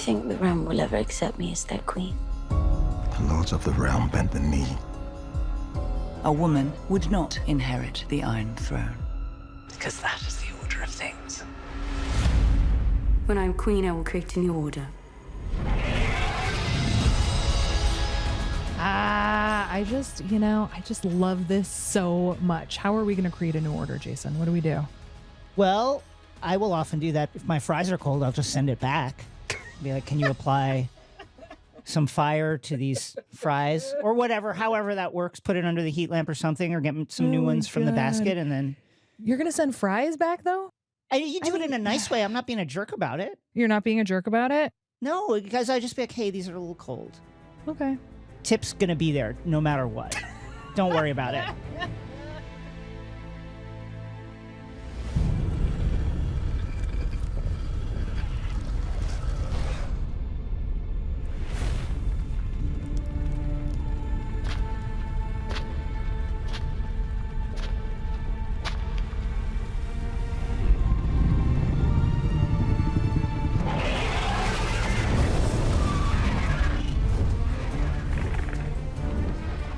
you think the realm will ever accept me as their queen? The lords of the realm bent the knee. A woman would not inherit the Iron Throne. Because that is the order of things. When I'm queen, I will create a new order. I just love this so much. How are we going to create a new order, Jason? What do we do? Well, I will often do that. If my fries are cold, I'll just send it back. Be like, can you apply some fire to these fries or whatever, however that works. Put it under the heat lamp or something, or get some new ones from the basket, and then... You're going to send fries back, though? You do it in a nice way. I'm not being a jerk about it. You're not being a jerk about it? No, because I just be like, hey, these are a little cold. Okay. Tip's going to be there no matter what. Don't worry about it.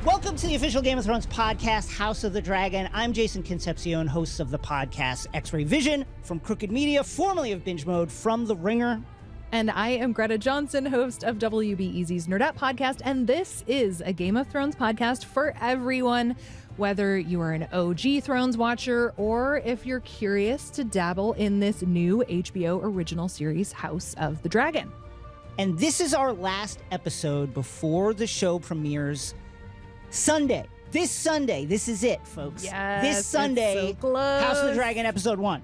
Welcome to the official Game of Thrones podcast, House of the Dragon. I'm Jason Concepcion, host of the podcast X-Ray Vision from Crooked Media, formerly of Binge Mode from The Ringer. And I am Greta Johnson, host of WBEZ's Nerd Out podcast, and this is a Game of Thrones podcast for everyone, whether you are an OG Thrones watcher or if you're curious to dabble in this new HBO original series, House of the Dragon. And this is our last episode before the show premieres Sunday. This Sunday. This is it, folks. Yes, this Sunday, it's so close. House of the Dragon episode 1.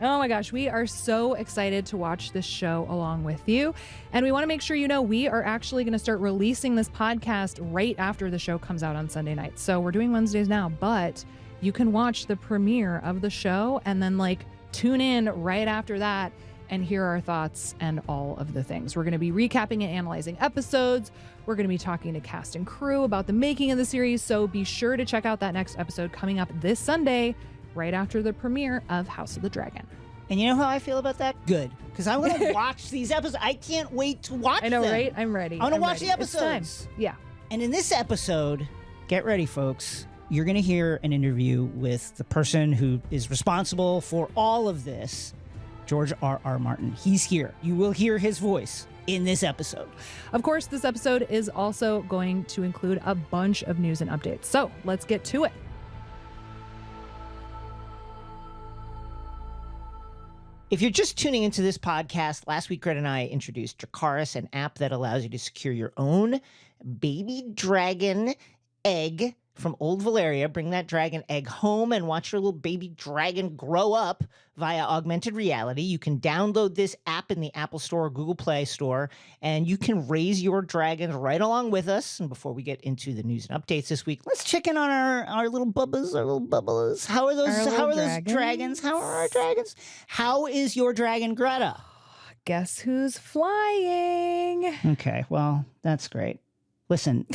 Oh my gosh, we are so excited to watch this show along with you. And we want to make sure you know we are actually going to start releasing this podcast right after the show comes out on Sunday night. So we're doing Wednesdays now, but you can watch the premiere of the show and then tune in right after that and hear our thoughts and all of the things. We're going to be recapping and analyzing episodes. We're going to be talking to cast and crew about the making of the series. So be sure to check out that next episode coming up this Sunday, right after the premiere of House of the Dragon. And you know how I feel about that? Good. Because I want to watch these episodes. I can't wait to watch them. I know, right? I'm ready. I want to watch the episodes. It's time. Yeah. And in this episode, get ready, folks. You're going to hear an interview with the person who is responsible for all of this, George R.R. Martin. He's here. You will hear his voice in this episode. Of course, this episode is also going to include a bunch of news and updates. So let's get to it. If you're just tuning into this podcast, last week, Greta and I introduced Dracarys, an app that allows you to secure your own baby dragon egg from Old Valeria. Bring that dragon egg home and watch your little baby dragon grow up via augmented reality. You can download this app in the Apple Store or Google Play Store, and you can raise your dragons right along with us. And before we get into the news and updates this week, let's check in on our little bubbas, How are those dragons? How are our dragons? How is your dragon, Greta? Guess who's flying? Okay, well, that's great. Listen,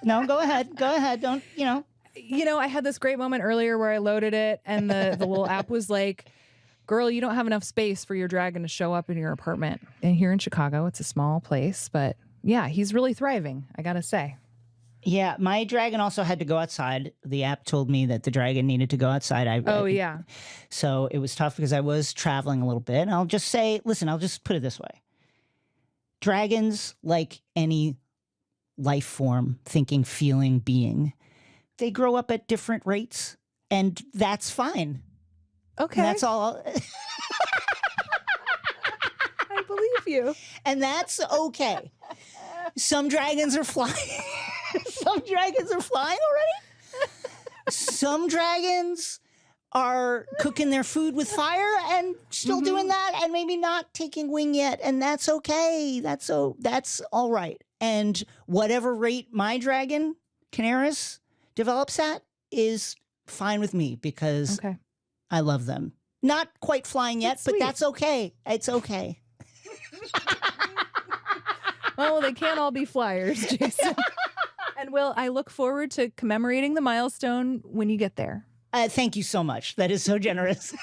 no, go ahead. Don't, I had this great moment earlier where I loaded it and the little app was like, girl, you don't have enough space for your dragon to show up in your apartment. And here in Chicago, it's a small place, but yeah, he's really thriving, I gotta say. Yeah, my dragon also had to go outside. The app told me that the dragon needed to go outside. Yeah. So it was tough because I was traveling a little bit. And I'll just put it this way. Dragons, like any life form, thinking, feeling, being, they grow up at different rates, and that's fine. Okay. And that's all. I believe you. And that's okay. Some dragons are flying. Some dragons are flying already. Some dragons are cooking their food with fire and still doing that, and maybe not taking wing yet, and that's okay. That's all right. And whatever rate my dragon, Canaris, develops at is fine with me because I love them. Not quite flying yet, but that's okay. It's okay. Oh, they can't all be flyers, Jason. And Will, I look forward to commemorating the milestone when you get there. Thank you so much. That is so generous.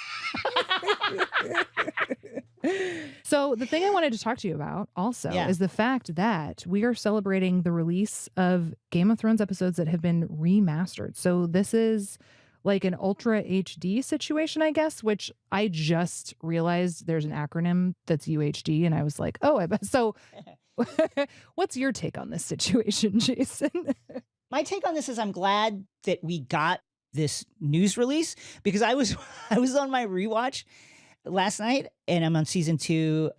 So the thing I wanted to talk to you about also is the fact that we are celebrating the release of Game of Thrones episodes that have been remastered. So this is like an Ultra HD situation, I guess, which I just realized there's an acronym that's UHD. And I was like, oh, I bet. So what's your take on this situation, Jason? My take on this is I'm glad that we got this news release because I was on my rewatch last night and I'm on season 2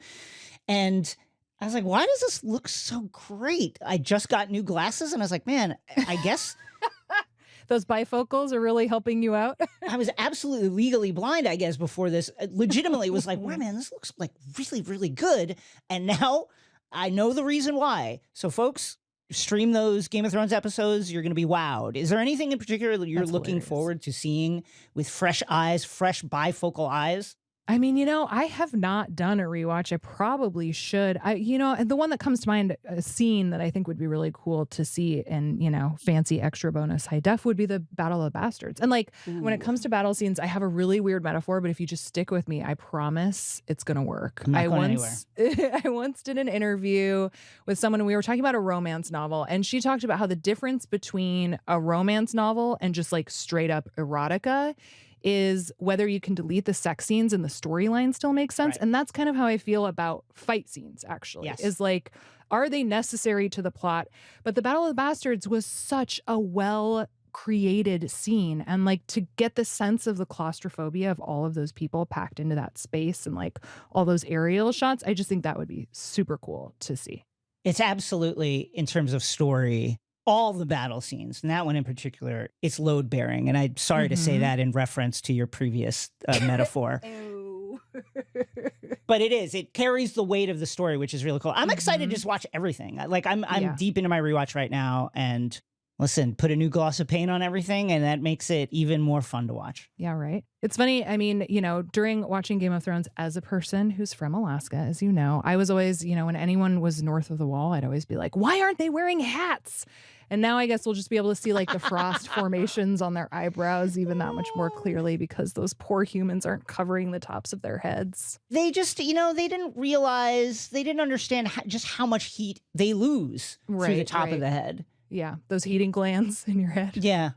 and I was like, why does this look so great? I just got new glasses and I was like, man, I guess those bifocals are really helping you out. I was absolutely legally blind, I guess, before this. Legitimately was like, wow, man, this looks like really, really good. And now I know the reason why. So folks, stream those Game of Thrones episodes. You're going to be wowed. Is there anything in particular that you're looking forward to seeing with fresh eyes, fresh bifocal eyes? I mean, I have not done a rewatch. I probably should. And the one that comes to mind, a scene that I think would be really cool to see in, fancy extra bonus high def would be the Battle of the Bastards. And when it comes to battle scenes, I have a really weird metaphor, but if you just stick with me, I promise it's going to work. I'm not going anywhere. I once did an interview with someone and we were talking about a romance novel and she talked about how the difference between a romance novel and just like straight up erotica is whether you can delete the sex scenes and the storyline still makes sense. Right. And that's kind of how I feel about fight scenes, actually. Yes. Is like, are they necessary to the plot? But the Battle of the Bastards was such a well-created scene. And to get the sense of the claustrophobia of all of those people packed into that space and all those aerial shots, I just think that would be super cool to see. It's absolutely, in terms of story, all the battle scenes, and that one in particular, it's load bearing. And I'm sorry to say that in reference to your previous metaphor. But it carries the weight of the story, which is really cool. I'm excited to just watch everything. I'm deep into my rewatch right now. And listen, put a new gloss of paint on everything, and that makes it even more fun to watch. Yeah, right. It's funny. I mean, during watching Game of Thrones, as a person who's from Alaska, as you know, I was always, when anyone was north of the wall, I'd always be like, why aren't they wearing hats? And now I guess we'll just be able to see the frost formations on their eyebrows even that much more clearly because those poor humans aren't covering the tops of their heads. They just, they didn't understand just how much heat they lose through the top of the head. Yeah, those heating glands in your head. Yeah.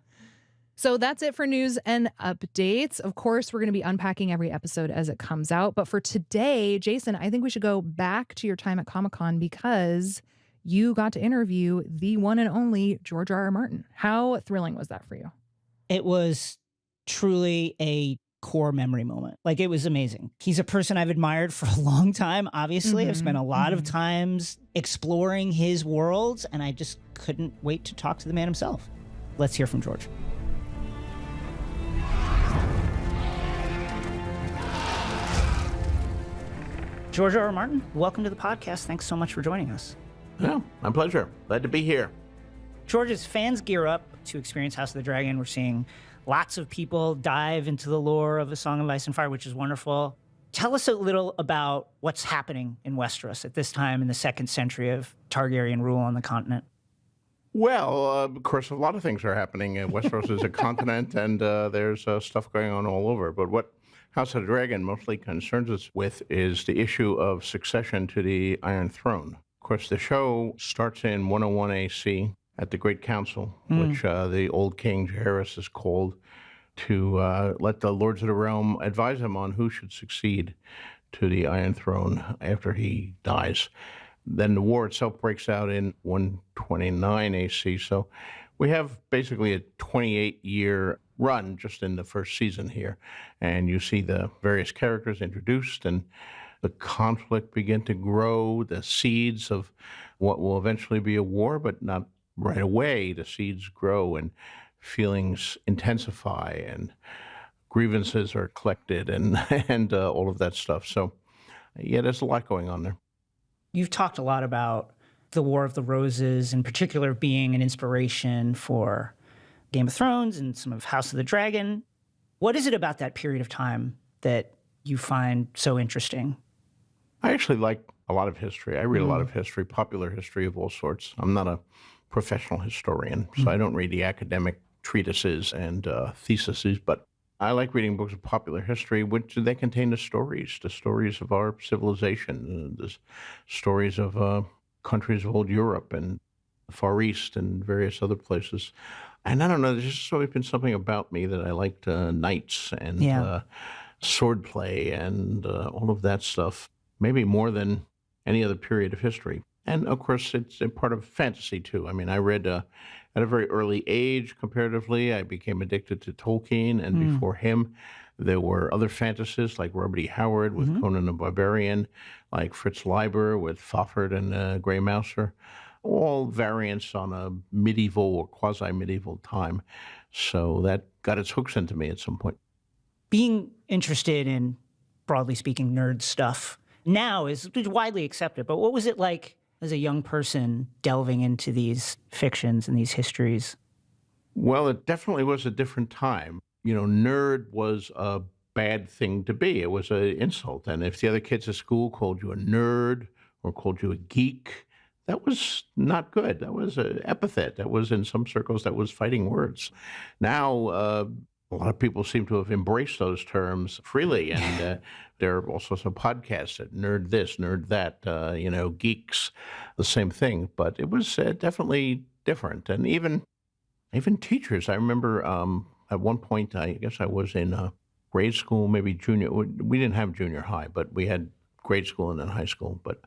So that's it for news and updates. Of course, we're going to be unpacking every episode as it comes out. But for today, Jason, I think we should go back to your time at Comic-Con because you got to interview the one and only George R.R. Martin. How thrilling was that for you? It was truly a core memory moment. It was amazing. He's a person I've admired for a long time, obviously. I've spent a lot of times exploring his worlds, and I just couldn't wait to talk to the man himself. Let's hear from George. George R.R. Martin, welcome to the podcast. Thanks so much for joining us. Yeah, my pleasure. Glad to be here. George, as fans gear up to experience House of the Dragon, we're seeing lots of people dive into the lore of A Song of Ice and Fire, which is wonderful. Tell us a little about what's happening in Westeros at this time in the 2nd century of Targaryen rule on the continent. Well, of course, a lot of things are happening. Westeros is a continent, and there's stuff going on all over. But what House of the Dragon mostly concerns us with is the issue of succession to the Iron Throne. Of course, the show starts in 101 AC at the Great Council, which the old king Jaehaerys is called to let the Lords of the Realm advise him on who should succeed to the Iron Throne after he dies. Then the war itself breaks out in 129 AC, so we have basically a 28-year run just in the first season here, and you see the various characters introduced and the conflict begin to grow, the seeds of what will eventually be a war, but not right away. The seeds grow and feelings intensify and grievances are collected and all of that stuff. So, yeah, there's a lot going on there. You've talked a lot about the War of the Roses, in particular being an inspiration for Game of Thrones and some of House of the Dragon. What is it about that period of time that you find so interesting? I actually like a lot of history. I read a lot of history, popular history of all sorts. I'm not a professional historian, so I don't read the academic treatises and theses, but I like reading books of popular history, which they contain the stories of our civilization, the stories of countries of old Europe and the Far East and various other places. And I don't know, there's just always been something about me that I liked knights and swordplay and all of that stuff, maybe more than any other period of history. And of course, it's a part of fantasy too. I mean, I read at a very early age, comparatively. I became addicted to Tolkien, and before him, there were other fantasists like Robert E. Howard with Conan the Barbarian, like Fritz Leiber with Fafhrd and Grey Mouser, all variants on a medieval or quasi-medieval time. So that got its hooks into me at some point. Being interested in, broadly speaking, nerd stuff now is widely accepted, but what was it like as a young person delving into these fictions and these histories? Well, it definitely was a different time. You know, nerd was a bad thing to be. It was an insult. And if the other kids at school called you a nerd or called you a geek, that was not good. That was an epithet. That was, in some circles, that was fighting words. Now, a lot of people seem to have embraced those terms freely, and there are also some podcasts that nerd this, nerd that, geeks, the same thing. But it was definitely different. And even teachers, I remember at one point, I guess I was in grade school, maybe junior. We didn't have junior high, but we had grade school and then high school. But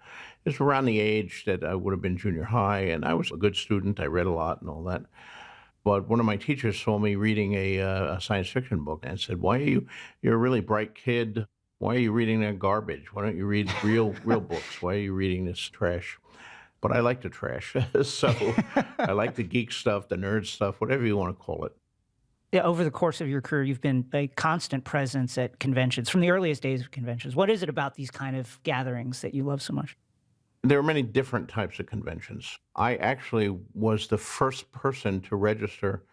it's around the age that I would have been junior high, and I was a good student. I read a lot and all that. But one of my teachers saw me reading a science fiction book and said, you're a really bright kid. Why are you reading that garbage? Why don't you read real books? Why are you reading this trash? But I like the trash. So I like the geek stuff, the nerd stuff, whatever you want to call it. Yeah, over the course of your career, you've been a constant presence at conventions, from the earliest days of conventions. What is it about these kind of gatherings that you love so much? There are many different types of conventions. I actually was the first person to register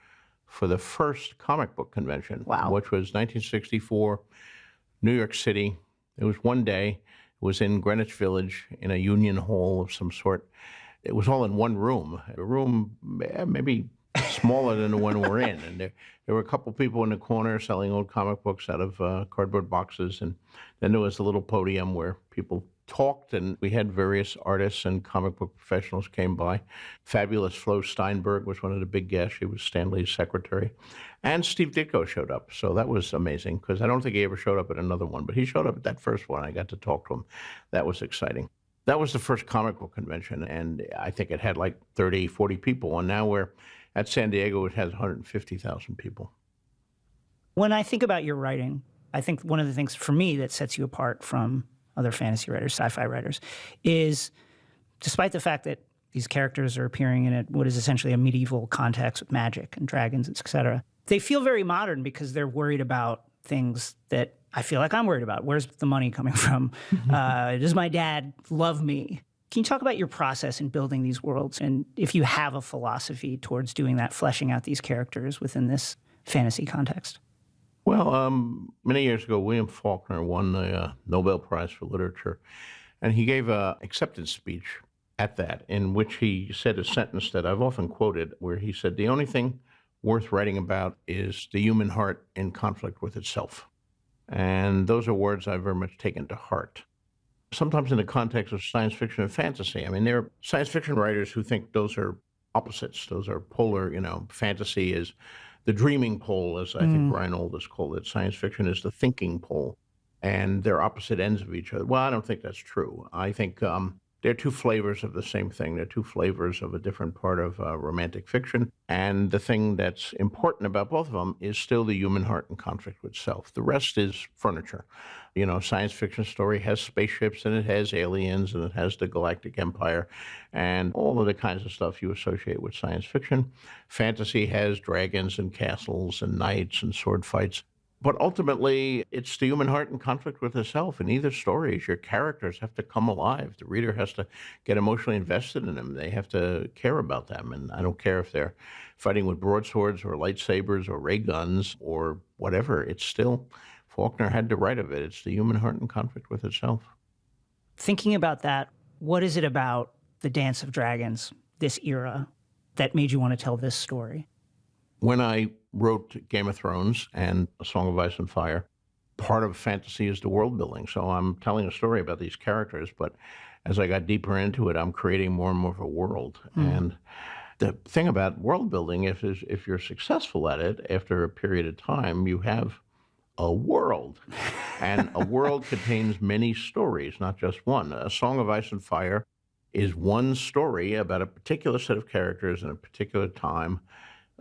for the first comic book convention, which was 1964, New York City. It was one day. It was in Greenwich Village in a union hall of some sort. It was all in one room, a room maybe smaller than the one we're in. And there were a couple people in the corner selling old comic books out of cardboard boxes. And then there was a little podium where people talked, and we had various artists and comic book professionals came by. Fabulous Flo Steinberg was one of the big guests. She was Stan Lee's secretary. And Steve Ditko showed up. So that was amazing, because I don't think he ever showed up at another one, but he showed up at that first one. I got to talk to him. That was exciting. That was the first comic book convention, and I think it had like 30, 40 people. And now we're at San Diego, it has 150,000 people. When I think about your writing, I think one of the things for me that sets you apart from other fantasy writers, sci-fi writers, is despite the fact that these characters are appearing in what is essentially a medieval context with magic and dragons, et cetera, they feel very modern because they're worried about things that I feel like I'm worried about. Where's the money coming from? Does my dad love me? Can you talk about your process in building these worlds, and if you have a philosophy towards doing that, fleshing out these characters within this fantasy context? Well, many years ago, William Faulkner won the Nobel Prize for Literature, and he gave an acceptance speech at that, in which he said a sentence that I've often quoted, where he said, "The only thing worth writing about is the human heart in conflict with itself." And those are words I've very much taken to heart. Sometimes in the context of science fiction and fantasy, I mean, there are science fiction writers who think those are opposites. Those are polar, fantasy is the dreaming pole, as I think Brian Aldiss called it. Science fiction is the thinking pole, and they're opposite ends of each other. Well, I don't think that's true. I think they're two flavors of the same thing. They're two flavors of a different part of romantic fiction. And the thing that's important about both of them is still the human heart in conflict with self. The rest is furniture. Science fiction story has spaceships, and it has aliens, and it has the galactic empire, and all of the kinds of stuff you associate with science fiction. Fantasy has dragons and castles and knights and sword fights. But ultimately, it's the human heart in conflict with itself. In either stories, your characters have to come alive. The reader has to get emotionally invested in them. They have to care about them. And I don't care if they're fighting with broadswords or lightsabers or ray guns or whatever. It's still, Faulkner had to write of it. It's the human heart in conflict with itself. Thinking about that, what is it about the Dance of Dragons, this era, that made you want to tell this story? When I wrote Game of Thrones and A Song of Ice and Fire, part of fantasy is the world building. So I'm telling a story about these characters, but as I got deeper into it, I'm creating more and more of a world. And the thing about world building, if you're successful at it, after a period of time, you have a world. And a world contains many stories, not just one. A Song of Ice and Fire is one story about a particular set of characters in a particular time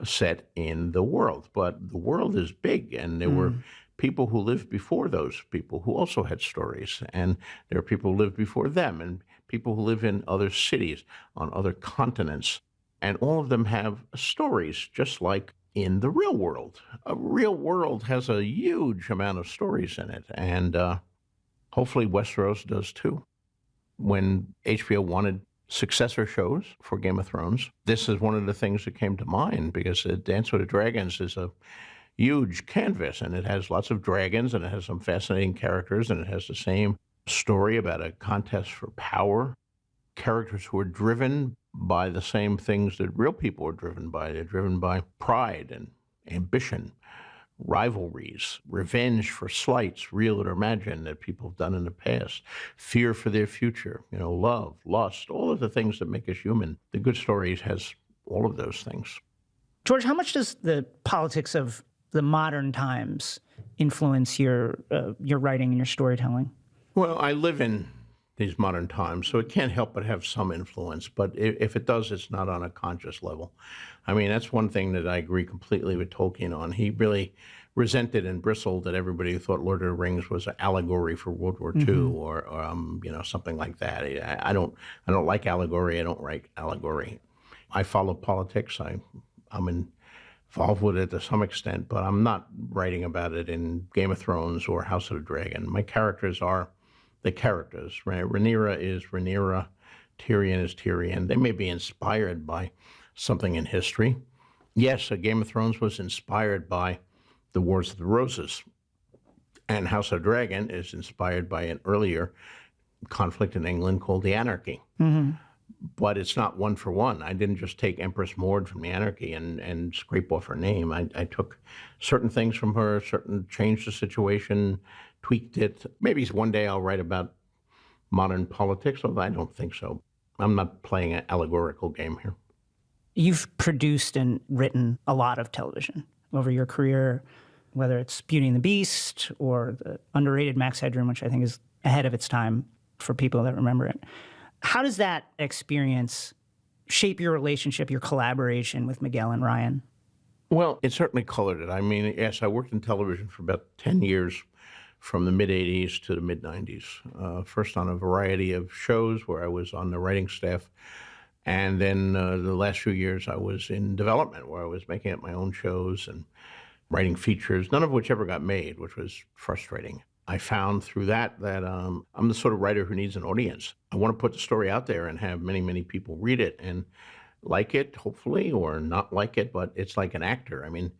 set in the world. But the world is big, and there were people who lived before those people who also had stories. And there are people who lived before them, and people who live in other cities, on other continents. And all of them have stories, just like in the real world. A real world has a huge amount of stories in it, and hopefully Westeros does too. When HBO wanted successor shows for Game of Thrones, this is one of the things that came to mind, because Dance with the Dragons is a huge canvas, and it has lots of dragons, and it has some fascinating characters, and it has the same story about a contest for power. Characters who are driven by the same things that real people are driven by. They're driven by pride and ambition, rivalries, revenge for slights, real or imagined, that people have done in the past, fear for their future, love, lust, all of the things that make us human. The good stories has all of those things. George, how much does the politics of the modern times influence your writing and your storytelling? Well, I live in these modern times, so it can't help but have some influence. But if it does, it's not on a conscious level. I mean, that's one thing that I agree completely with Tolkien on. He really resented and bristled that everybody thought Lord of the Rings was an allegory for World War II or something like that. I don't like allegory. I don't write allegory. I follow politics. I'm involved with it to some extent, but I'm not writing about it in Game of Thrones or House of the Dragon. My characters are the characters, right? Rhaenyra is Rhaenyra, Tyrion is Tyrion. They may be inspired by something in history. Yes, Game of Thrones was inspired by the Wars of the Roses, and House of the Dragon is inspired by an earlier conflict in England called the Anarchy. But it's not one for one. I didn't just take Empress Maud from the Anarchy and scrape off her name. I took certain things from her, changed the situation, tweaked it. Maybe one day I'll write about modern politics, although I don't think so. I'm not playing an allegorical game here. You've produced and written a lot of television over your career, whether it's Beauty and the Beast or the underrated Max Headroom, which I think is ahead of its time for people that remember it. How does that experience shape your relationship, your collaboration with Miguel and Ryan? Well, it certainly colored it. I mean, yes, I worked in television for about 10 years, from the mid-'80s to the mid-'90s. First on a variety of shows where I was on the writing staff, and then the last few years I was in development, where I was making up my own shows and writing features, none of which ever got made, which was frustrating. I found through that I'm the sort of writer who needs an audience. I want to put the story out there and have many, many people read it and like it, hopefully, or not like it, but it's like an actor. I mean,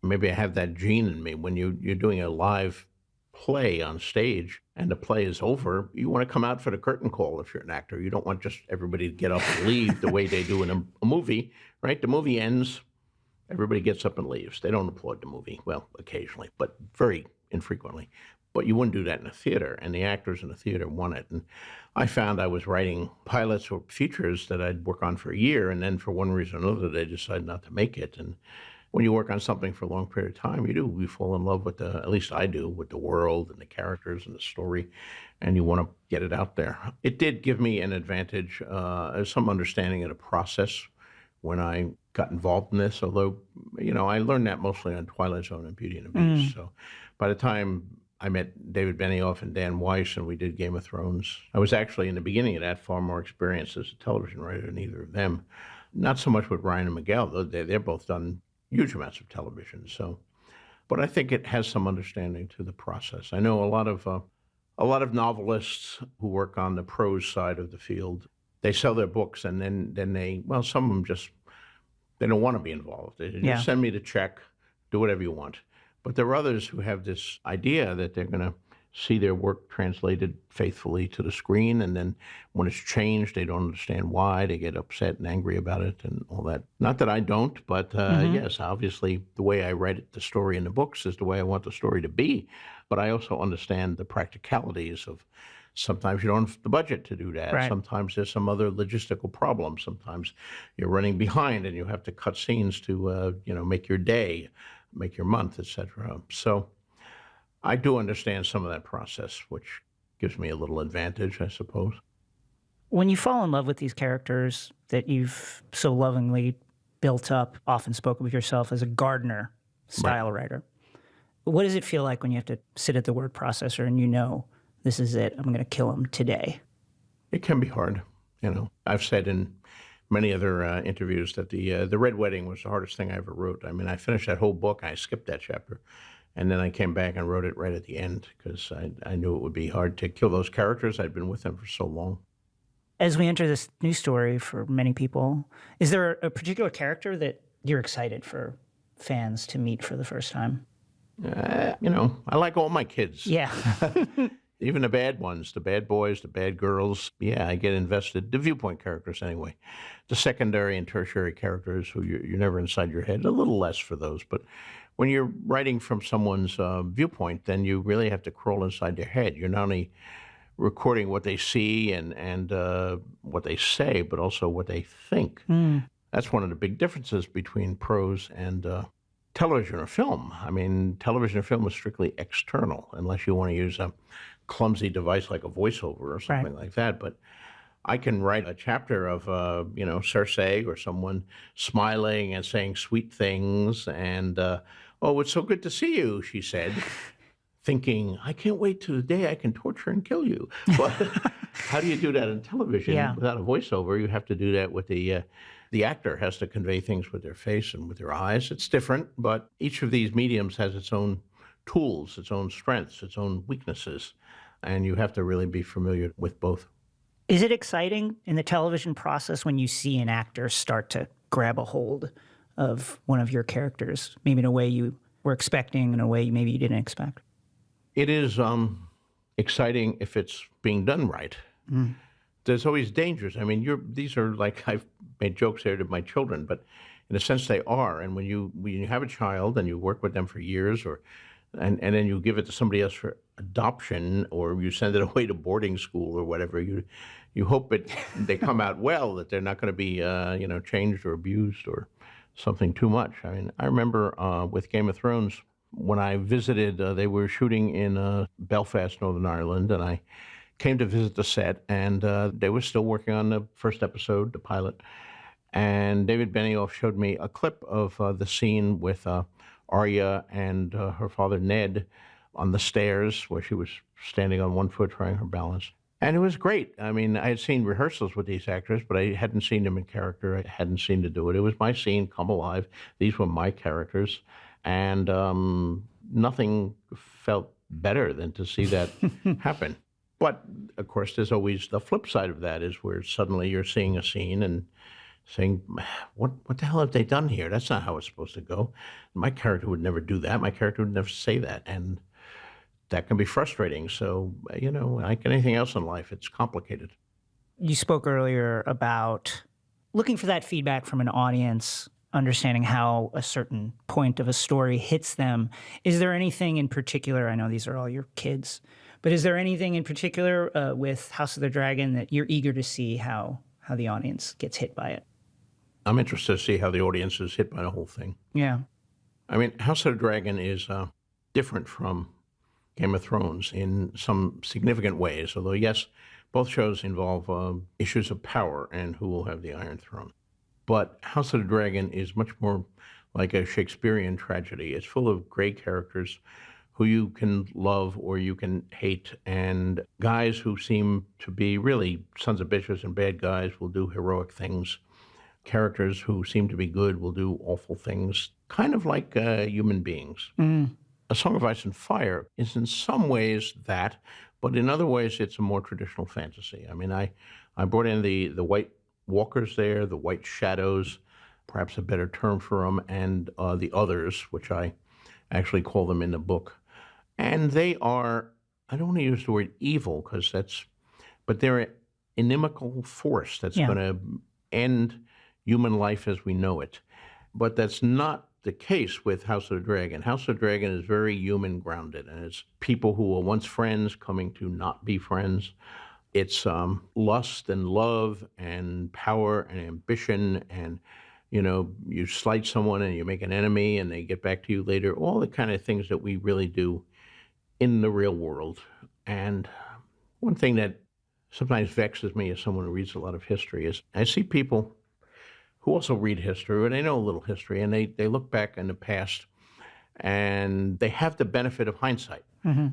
maybe I have that gene in me. When you're doing a live play on stage and the play is over, you want to come out for the curtain call if you're an actor. You don't want just everybody to get up and leave the way they do in a movie, right? The movie ends, everybody gets up and leaves. They don't applaud the movie. Well, occasionally, but very infrequently. But you wouldn't do that in a theater, and the actors in the theater want it. And I found I was writing pilots or features that I'd work on for a year, and then for one reason or another, they decided not to make it. And when you work on something for a long period of time, you fall in love with at least I do, with the world and the characters and the story, and you want to get it out there. It did give me an advantage, some understanding of the process when I got involved in this, although, I learned that mostly on Twilight Zone and Beauty and the Beast. So by the time I met David Benioff and Dan Weiss, and we did Game of Thrones, I was actually, in the beginning of that, far more experienced as a television writer than either of them. Not so much with Ryan and Miguel, though they're both done huge amounts of television. So, but I think it has some understanding to the process. I know a lot of novelists who work on the prose side of the field. They sell their books, and then they, some of them they don't want to be involved. They just send me the check, do whatever you want. But there are others who have this idea that they're going to see their work translated faithfully to the screen. And then when it's changed, they don't understand why. They get upset and angry about it and all that. Not that I don't, but yes, obviously the way I write it, the story in the books is the way I want the story to be. But I also understand the practicalities of sometimes you don't have the budget to do that. Right. Sometimes there's some other logistical problem. Sometimes you're running behind and you have to cut scenes to, make your day, make your month, etc. So I do understand some of that process, which gives me a little advantage, I suppose. When you fall in love with these characters that you've so lovingly built up, often spoken of yourself as a gardener style writer, what does it feel like when you have to sit at the word processor and you know, this is it, I'm going to kill him today? It can be hard. I've said in many other interviews that the Red Wedding was the hardest thing I ever wrote. I mean, I finished that whole book, I skipped that chapter. And then I came back and wrote it right at the end because I knew it would be hard to kill those characters. I'd been with them for so long. As we enter this new story for many people, is there a particular character that you're excited for fans to meet for the first time? I like all my kids. Yeah. Even the bad ones, the bad boys, the bad girls. Yeah, I get invested. The viewpoint characters, anyway. The secondary and tertiary characters who you're never inside your head, a little less for those. But when you're writing from someone's viewpoint, then you really have to crawl inside their head. You're not only recording what they see and what they say, but also what they think. That's one of the big differences between prose and television or film. I mean, television or film is strictly external, unless you want to use a clumsy device like a voiceover or something like that. But I can write a chapter of, Cersei or someone smiling and saying sweet things. And, oh, it's so good to see you, she said, thinking, I can't wait till the day I can torture and kill you. But how do you do that in television without a voiceover? You have to do that with the actor has to convey things with their face and with their eyes. It's different, but each of these mediums has its own tools, its own strengths, its own weaknesses. And you have to really be familiar with both. Is it exciting in the television process when you see an actor start to grab a hold of one of your characters, maybe in a way you were expecting, in a way maybe you didn't expect? It is exciting if it's being done right. There's always dangers. I mean, these are like, I've made jokes here to my children, but in a sense they are. And when you have a child and you work with them for years, and then you give it to somebody else for adoption, or you send it away to boarding school or whatever, you hope they come out well, that they're not going to be changed or abused or something too much. I mean, I remember with Game of Thrones, when I visited, they were shooting in Belfast, Northern Ireland, and I came to visit the set, and they were still working on the first episode, the pilot. And David Benioff showed me a clip of the scene with Arya and her father Ned on the stairs, where she was standing on one foot trying her balance. And it was great. I mean, I had seen rehearsals with these actors, but I hadn't seen them in character. I hadn't seen to do it. It was my scene, come alive. These were my characters. And nothing felt better than to see that happen. But, of course, there's always the flip side of that, is where suddenly you're seeing a scene and saying, what the hell have they done here? That's not how it's supposed to go. My character would never do that. My character would never say that. And that can be frustrating. So, like anything else in life, it's complicated. You spoke earlier about looking for that feedback from an audience, understanding how a certain point of a story hits them. Is there anything in particular, I know these are all your kids, but is there anything in particular with House of the Dragon that you're eager to see how the audience gets hit by it? I'm interested to see how the audience is hit by the whole thing. Yeah. I mean, House of the Dragon is different from Game of Thrones in some significant ways, although, yes, both shows involve issues of power and who will have the Iron Throne. But House of the Dragon is much more like a Shakespearean tragedy. It's full of great characters who you can love or you can hate, and guys who seem to be really sons of bitches and bad guys will do heroic things. Characters who seem to be good will do awful things, kind of like human beings. A Song of Ice and Fire is in some ways that, but in other ways it's a more traditional fantasy. I mean, I brought in the White Walkers there, the White Shadows, perhaps a better term for them, and the Others, which I actually call them in the book. And they are I don't want to use the word evil because but they're an inimical force that's going to end human life as we know it. But that's not the case with House of the Dragon. House of the Dragon is very human grounded, and it's people who were once friends coming to not be friends. It's lust and love and power and ambition, and you slight someone and you make an enemy and they get back to you later. All the kind of things that we really do in the real world. And one thing that sometimes vexes me as someone who reads a lot of history is I see people who also read history, and they know a little history, and they look back in the past, and they have the benefit of hindsight.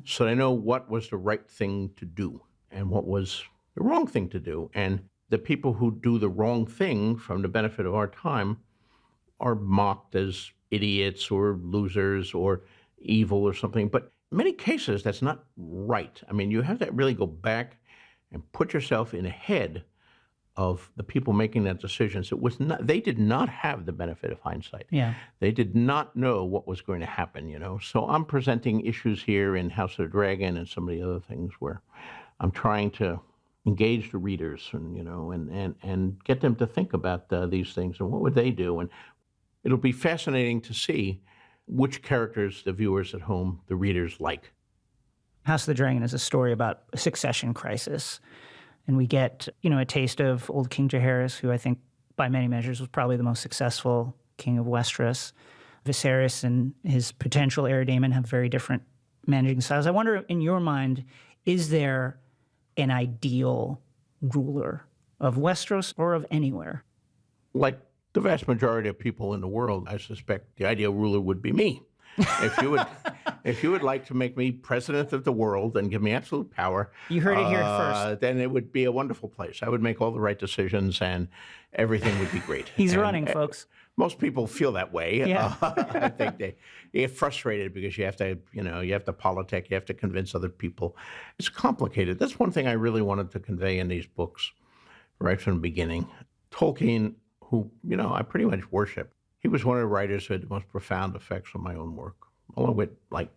So they know what was the right thing to do and what was the wrong thing to do. And the people who do the wrong thing from the benefit of our time are mocked as idiots or losers or evil or something. But in many cases, that's not right. I mean, you have to really go back and put yourself in the head of the people making that decisions. They did not have the benefit of hindsight. Yeah. They did not know what was going to happen, So I'm presenting issues here in House of the Dragon and some of the other things where I'm trying to engage the readers and get them to think about these things and what would they do. And it'll be fascinating to see which characters the viewers at home, the readers, like. House of the Dragon is a story about a succession crisis. And we get, a taste of old King Jaehaerys, who I think by many measures was probably the most successful king of Westeros. Viserys and his potential heir Daemon have very different managing styles. I wonder, in your mind, is there an ideal ruler of Westeros or of anywhere? Like the vast majority of people in the world, I suspect the ideal ruler would be me. If you would like to make me president of the world and give me absolute power, you heard it here first. Then it would be a wonderful place. I would make all the right decisions and everything would be great. He's running, folks. Most people feel that way. Yeah. I think they get frustrated because you have to politic, you have to convince other people. It's complicated. That's one thing I really wanted to convey in these books right from the beginning. Tolkien, who, I pretty much worship, he was one of the writers who had the most profound effects on my own work, along with, like,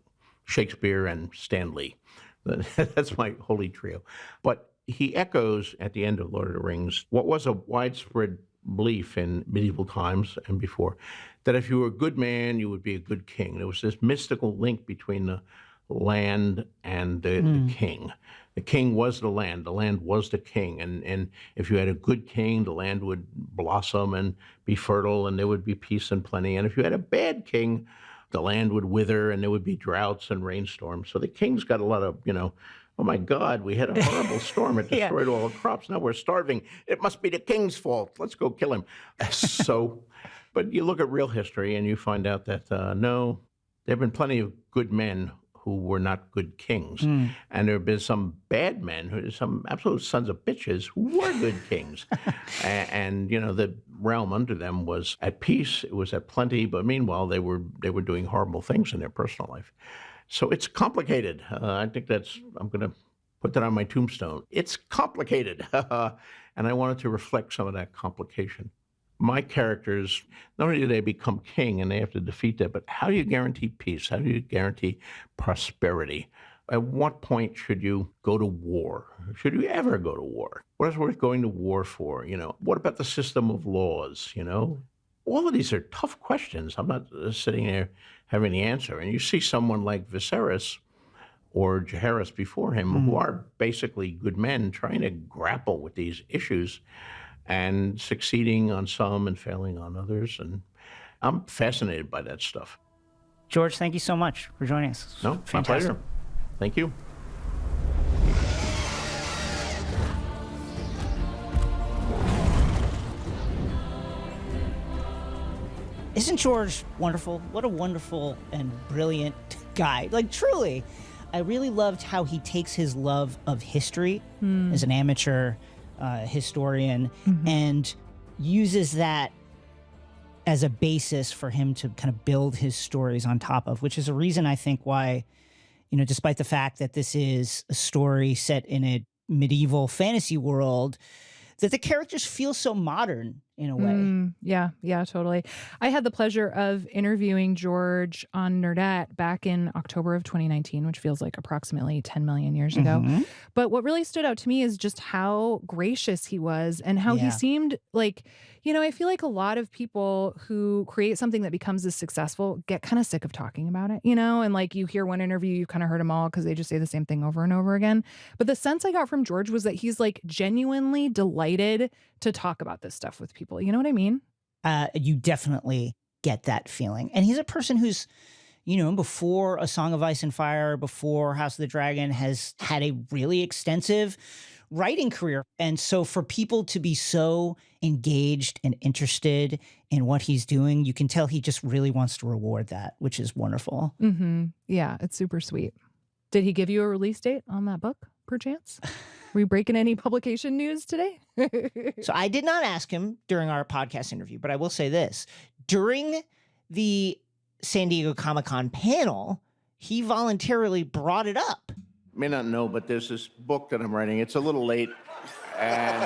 Shakespeare and Stan Lee. That's my holy trio. But he echoes, at the end of Lord of the Rings, what was a widespread belief in medieval times and before, that if you were a good man, you would be a good king. There was this mystical link between the land and the king. The king was the land was the king. And if you had a good king, the land would blossom and be fertile and there would be peace and plenty. And if you had a bad king, the land would wither and there would be droughts and rainstorms. So the king's got a lot of, oh my God, we had a horrible storm. It destroyed all the crops. Now we're starving. It must be the king's fault. Let's go kill him. But you look at real history and you find out that, no, there have been plenty of good men who were not good kings. And there have been some bad men, some absolute sons of bitches, who were good kings. and the realm under them was at peace, it was at plenty, but meanwhile they were doing horrible things in their personal life. So it's complicated. I think I'm going to put that on my tombstone. It's complicated. And I wanted to reflect some of that complication. My characters, not only do they become king and they have to defeat that, but how do you guarantee peace? How do you guarantee prosperity? At what point should you go to war? Should you ever go to war? What is worth going to war for? What about the system of laws? All of these are tough questions. I'm not sitting there having the answer. And you see someone like Viserys or Jaehaerys before him, who are basically good men trying to grapple with these issues and succeeding on some and failing on others. And I'm fascinated by that stuff. George, thank you so much for joining us. No, fantastic. My pleasure. Thank you. Isn't George wonderful? What a wonderful and brilliant guy. Like, truly, I really loved how he takes his love of history as an amateur historian and uses that as a basis for him to kind of build his stories on top of, which is a reason I think why, despite the fact that this is a story set in a medieval fantasy world, that the characters feel so modern in a way. Yeah, totally. I had the pleasure of interviewing George on Nerdette back in October of 2019, which feels like approximately 10 million years ago. But what really stood out to me is just how gracious he was and how he seemed like, I feel like a lot of people who create something that becomes this successful get kind of sick of talking about it, and like you hear one interview, you kind of heard them all because they just say the same thing over and over again. But the sense I got from George was that he's like genuinely delighted to talk about this stuff with people. You know what I mean? You definitely get that feeling. And he's a person who's, before A Song of Ice and Fire, before House of the Dragon, has had a really extensive writing career. And so for people to be so engaged and interested in what he's doing, you can tell he just really wants to reward that, which is wonderful. Yeah, it's super sweet. Did he give you a release date on that book, perchance? Were you breaking any publication news today? So I did not ask him during our podcast interview, but I will say this. During the San Diego Comic-Con panel, he voluntarily brought it up. May not know, but there's this book that I'm writing. It's a little late, and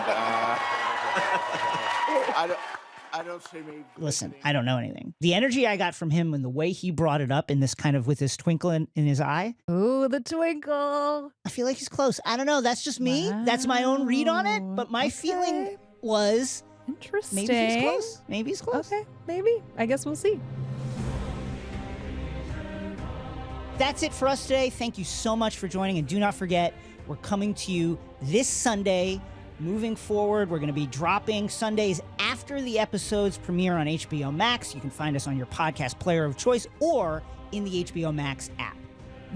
I don't say me. Listen, I don't know anything. The energy I got from him and the way he brought it up in this kind of with this twinkle in his eye. Oh, the twinkle. I feel like he's close. I don't know. That's just me. Wow. That's my own read on it. But my feeling was interesting. Maybe he's close. Maybe he's close. Okay, maybe. I guess we'll see. That's it for us today. Thank you so much for joining. And do not forget, we're coming to you this Sunday. Moving forward, we're going to be dropping Sundays after the episodes premiere on HBO Max. You can find us on your podcast player of choice or in the HBO Max app.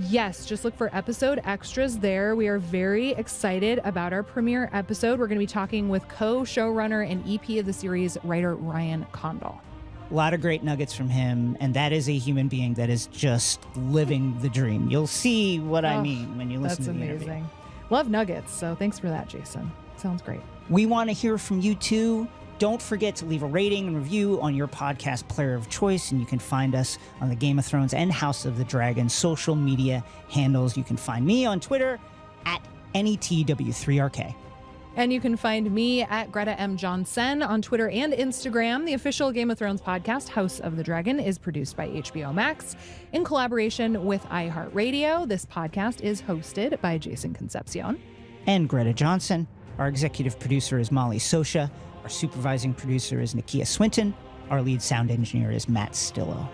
Yes, just look for episode extras there. We are very excited about our premiere episode. We're going to be talking with co-showrunner and EP of the series, writer Ryan Condal. A lot of great nuggets from him, and that is a human being that is just living the dream. You'll see what I mean when you listen to the interview. That's amazing. Love nuggets, so thanks for that, Jason. Sounds great. We want to hear from you too. Don't forget to leave a rating and review on your podcast player of choice, and you can find us on the Game of Thrones and House of the Dragon social media handles. You can find me on Twitter at NETW3RK. And you can find me at Greta M. Johnson on Twitter and Instagram. The official Game of Thrones podcast, House of the Dragon, is produced by HBO Max in collaboration with iHeartRadio. This podcast is hosted by Jason Concepcion and Greta Johnson. Our executive producer is Molly Sosha. Our supervising producer is Nakia Swinton. Our lead sound engineer is Matt Stillo.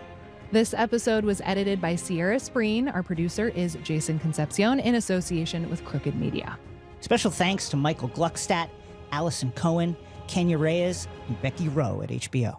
This episode was edited by Sierra Spreen. Our producer is Jason Concepcion in association with Crooked Media. Special thanks to Michael Gluckstadt, Allison Cohen, Kenya Reyes, and Becky Rowe at HBO.